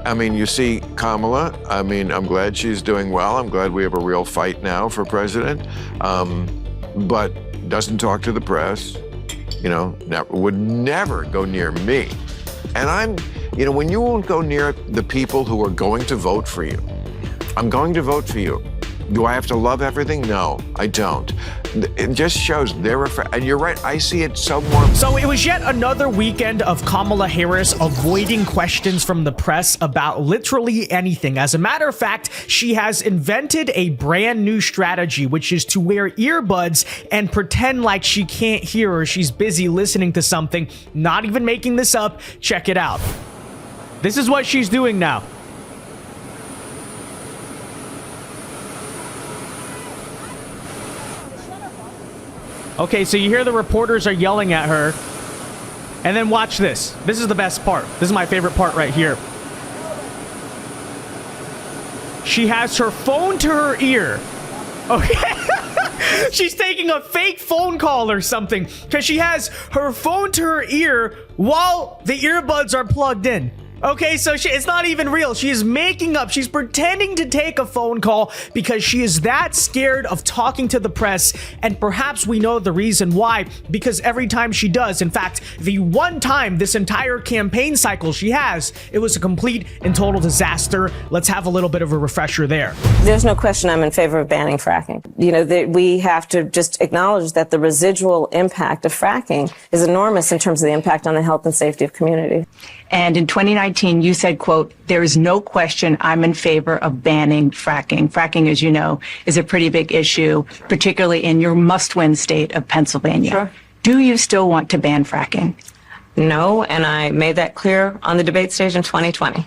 I mean, you see Kamala. I mean, I'm glad she's doing well. I'm glad we have a real fight now for president. But doesn't talk to the press, you know, would never go near me. And when you won't go near the people who are going to vote for you, I'm going to vote for you. Do I have to love everything? No, I don't. It just shows and you're right, I see it somewhere. So it was yet another weekend of Kamala Harris avoiding questions from the press about literally anything. As a matter of fact, she has invented a brand new strategy, which is to wear earbuds and pretend like she can't hear or she's busy listening to something. Not even making this up. Check it out. This is what she's doing now. Okay, so you hear the reporters are yelling at her. And then watch this. This is the best part. This is my favorite part right here. She has her phone to her ear. Okay. She's taking a fake phone call or something because she has her phone to her ear while the earbuds are plugged in. Okay, so it's not even real. She is making up. She's pretending to take a phone call because she is that scared of talking to the press. And perhaps we know the reason why, because every time she does, in fact, the one time this entire campaign cycle she has, it was a complete and total disaster. Let's have a little bit of a refresher there. There's no question I'm in favor of banning fracking. You know, we have to just acknowledge that the residual impact of fracking is enormous in terms of the impact on the health and safety of community. And in 2019, you said, quote, "There is no question I'm in favor of banning fracking." Fracking, as you know, is a pretty big issue, particularly in your must-win state of Pennsylvania. Sure. Do you still want to ban fracking? No, and I made that clear on the debate stage in 2020,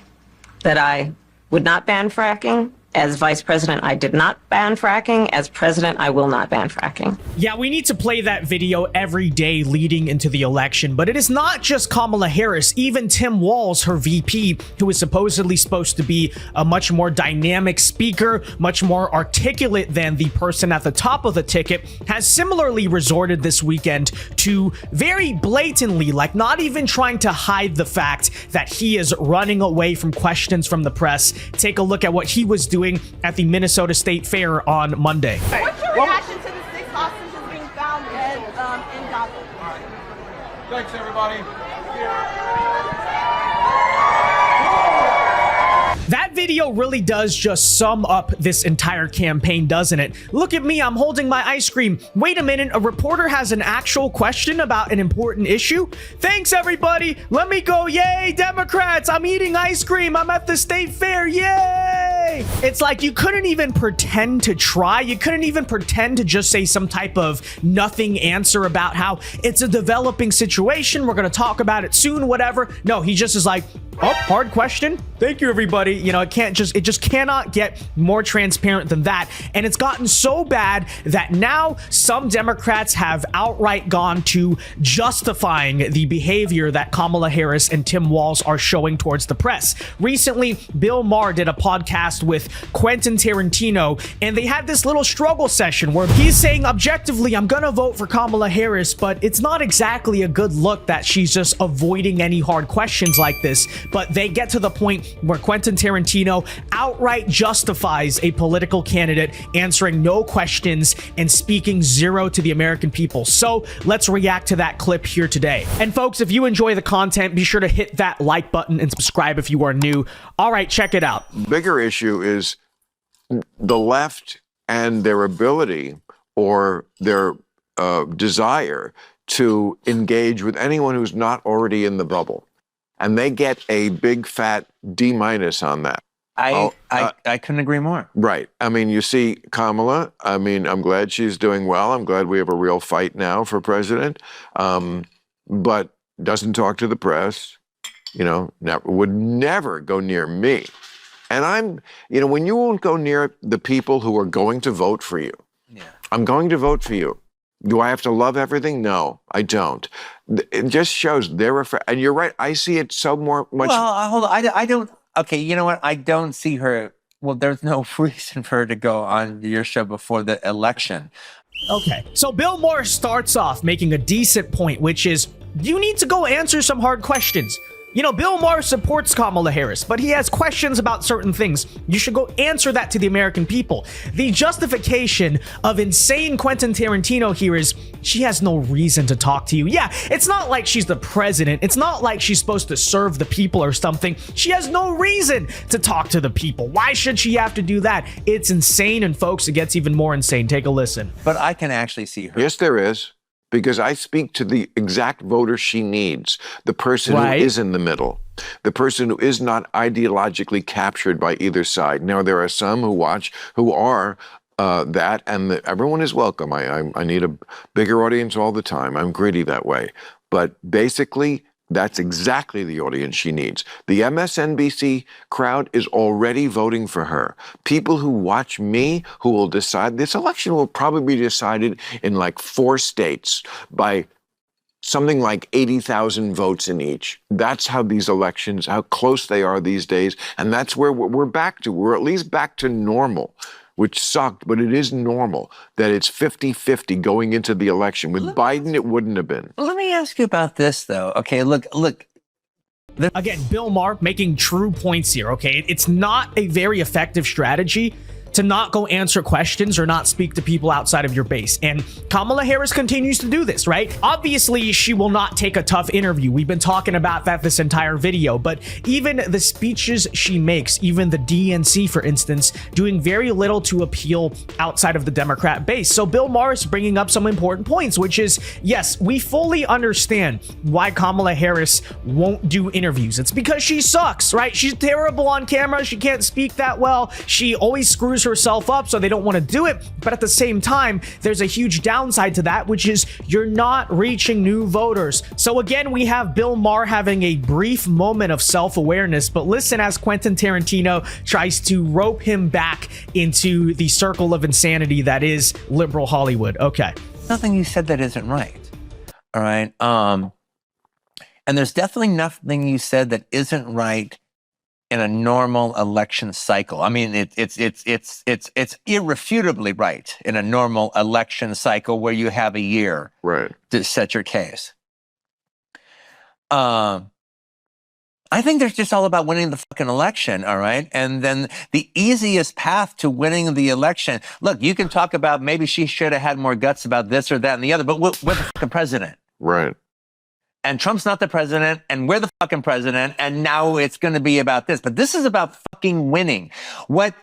that I would not ban fracking. As vice president, I did not ban fracking. As president, I will not ban fracking. Yeah, we need to play that video every day leading into the election. But it is not just Kamala Harris. Even Tim Walz, her VP, who is supposedly supposed to be a much more dynamic speaker, much more articulate than the person at the top of the ticket, has similarly resorted this weekend to very blatantly, like not even trying to hide the fact that he is running away from questions from the press. Take a look at what he was doing at the Minnesota State Fair on Monday. What's your reaction to the 6 hostages being found in Gaza? All right. Thanks, everybody. That video really does just sum up this entire campaign, doesn't it? Look at me, I'm holding my ice cream. Wait a minute, a reporter has an actual question about an important issue? Thanks, everybody. Let me go. Yay, Democrats. I'm eating ice cream. I'm at the state fair. Yay. It's like you couldn't even pretend to try. You couldn't even pretend to just say some type of nothing answer about how it's a developing situation. We're going to talk about it soon, whatever. No, he just is like, oh, hard question. Thank you, everybody. You know, it just cannot get more transparent than that. And it's gotten so bad that now some Democrats have outright gone to justifying the behavior that Kamala Harris and Tim Walz are showing towards the press. Recently, Bill Maher did a podcast with Quentin Tarantino, and they had this little struggle session where he's saying, objectively, I'm gonna vote for Kamala Harris, but it's not exactly a good look that she's just avoiding any hard questions like this. But they get to the point where Quentin Tarantino outright justifies a political candidate answering no questions and speaking zero to the American people. So let's react to that clip here today. And folks, if you enjoy the content, be sure to hit that like button and subscribe if you are new. All right, check it out. Bigger issue is the left and their ability or their desire to engage with anyone who's not already in the bubble. And they get a big fat D- on that. I couldn't agree more. Right. I mean, you see Kamala. I mean, I'm glad she's doing well. I'm glad we have a real fight now for president. But doesn't talk to the press, you know, would never go near me. And when you won't go near the people who are going to vote for you, I'm going to vote for you. Do I have to love everything? No, I don't. It just shows and you're right. I see it so much. Well, hold on. I don't. Okay, you know what? I don't see her. Well, there's no reason for her to go on your show before the election. Okay, so Bill Maher starts off making a decent point, which is you need to go answer some hard questions. You know, Bill Maher supports Kamala Harris, but he has questions about certain things. You should go answer that to the American people. The justification of insane Quentin Tarantino here is she has no reason to talk to you. Yeah, it's not like she's the president. It's not like she's supposed to serve the people or something. She has no reason to talk to the people. Why should she have to do that? It's insane, and folks, it gets even more insane. Take a listen. But I can actually see her. Yes, there is. Because I speak to the exact voter she needs, the person who is in the middle, the person who is not ideologically captured by either side. Now, there are some who watch who are that, and everyone is welcome. I need a bigger audience all the time. I'm greedy that way. But basically, that's exactly the audience she needs. The MSNBC crowd is already voting for her. People who watch me, who will decide, this election will probably be decided in like 4 states by something like 80,000 votes in each. That's how these elections, how close they are these days. And that's where we're back to. We're at least back to normal, which sucked, but it is normal that it's 50-50 going into the election. With Biden, it wouldn't have been. Let me ask you about this, though. Okay, look. Again, Bill Maher making true points here, okay? It's not a very effective strategy to not go answer questions or not speak to people outside of your base. And Kamala Harris continues to do this, right? Obviously, she will not take a tough interview. We've been talking about that this entire video, but even the speeches she makes, even the DNC, for instance, doing very little to appeal outside of the Democrat base. So Bill Maher is bringing up some important points, which is, yes, we fully understand why Kamala Harris won't do interviews. It's because she sucks, right? She's terrible on camera. She can't speak that well. She always screws herself up, so they don't want to do it. But at the same time, there's a huge downside to that, which is you're not reaching new voters. So again, we have Bill Maher having a brief moment of self-awareness, but listen as Quentin Tarantino tries to rope him back into the circle of insanity that is liberal Hollywood. Okay. Nothing you said that isn't right. All right. And there's definitely nothing you said that isn't right in a normal election cycle. I mean, it's irrefutably right in a normal election cycle where you have a year to set your case. I think there's just all about winning the fucking election, all right? And then the easiest path to winning the election, look, you can talk about maybe she should have had more guts about this or that and the other, but we're the fucking president. Right. And Trump's not the president, and we're the fucking president, and now it's going to be about this. But this is about fucking winning. What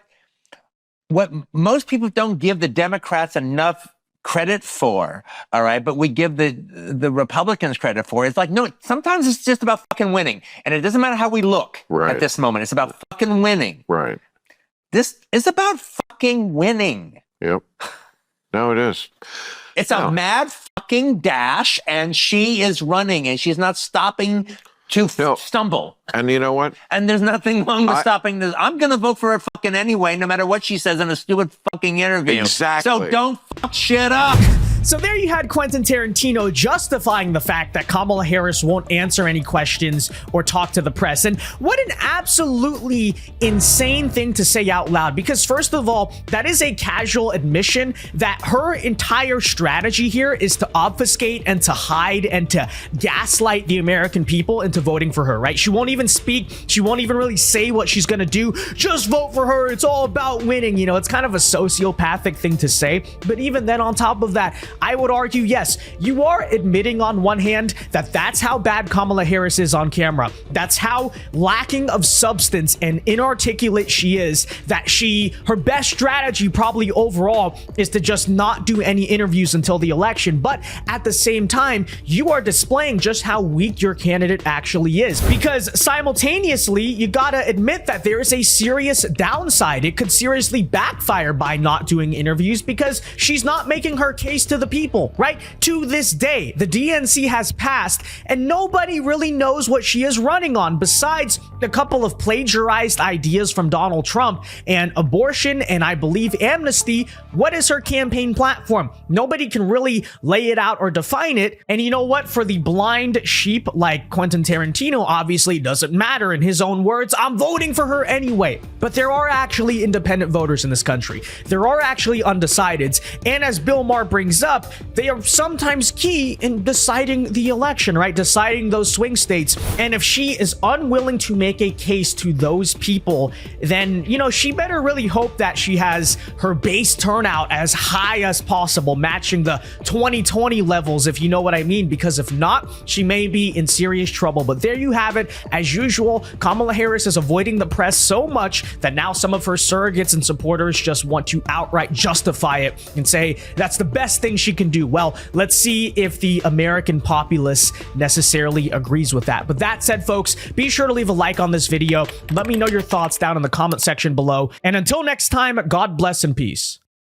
most people don't give the Democrats enough credit for, all right, but we give the Republicans credit for, it's like, no, sometimes it's just about fucking winning. And it doesn't matter how we look at this moment. It's about fucking winning. Right. This is about fucking winning. Yep. No, it is. It's a mad fucking dash, and she is running, and she's not stopping to stumble. And you know what? And there's nothing wrong with stopping this. I'm going to vote for her fucking anyway, no matter what she says in a stupid fucking interview. Exactly. So don't fuck shit up. So there you had Quentin Tarantino justifying the fact that Kamala Harris won't answer any questions or talk to the press. And what an absolutely insane thing to say out loud, because first of all, that is a casual admission that her entire strategy here is to obfuscate and to hide and to gaslight the American people into voting for her, right? She won't even speak. She won't even really say what she's going to do. Just vote for her. It's all about winning. You know, it's kind of a sociopathic thing to say. But even then, on top of that, I would argue, yes, you are admitting on one hand that that's how bad Kamala Harris is on camera. That's how lacking of substance and inarticulate she is, that her best strategy probably overall is to just not do any interviews until the election. But at the same time, you are displaying just how weak your candidate actually is, because simultaneously, you gotta admit that there is a serious downside. It could seriously backfire by not doing interviews because she's not making her case to the people, right? To this day, the DNC has passed and nobody really knows what she is running on besides a couple of plagiarized ideas from Donald Trump and abortion and I believe amnesty. What is her campaign platform? Nobody can really lay it out or define it. And you know what? For the blind sheep like Quentin Tarantino, obviously it doesn't matter. In his own words, I'm voting for her anyway. But there are actually independent voters in this country. There are actually undecideds. And as Bill Maher brings up, they are sometimes key in deciding the election, right? Deciding those swing states. And if she is unwilling to make a case to those people, then, you know, she better really hope that she has her base turnout as high as possible, matching the 2020 levels, if you know what I mean, because if not, she may be in serious trouble. But there you have it. As usual, Kamala Harris is avoiding the press so much that now some of her surrogates and supporters just want to outright justify it and say that's the best thing she can do. Well, let's see if the American populace necessarily agrees with that. But that said, folks, be sure to leave a like on this video. Let me know your thoughts down in the comment section below. And until next time, God bless and peace.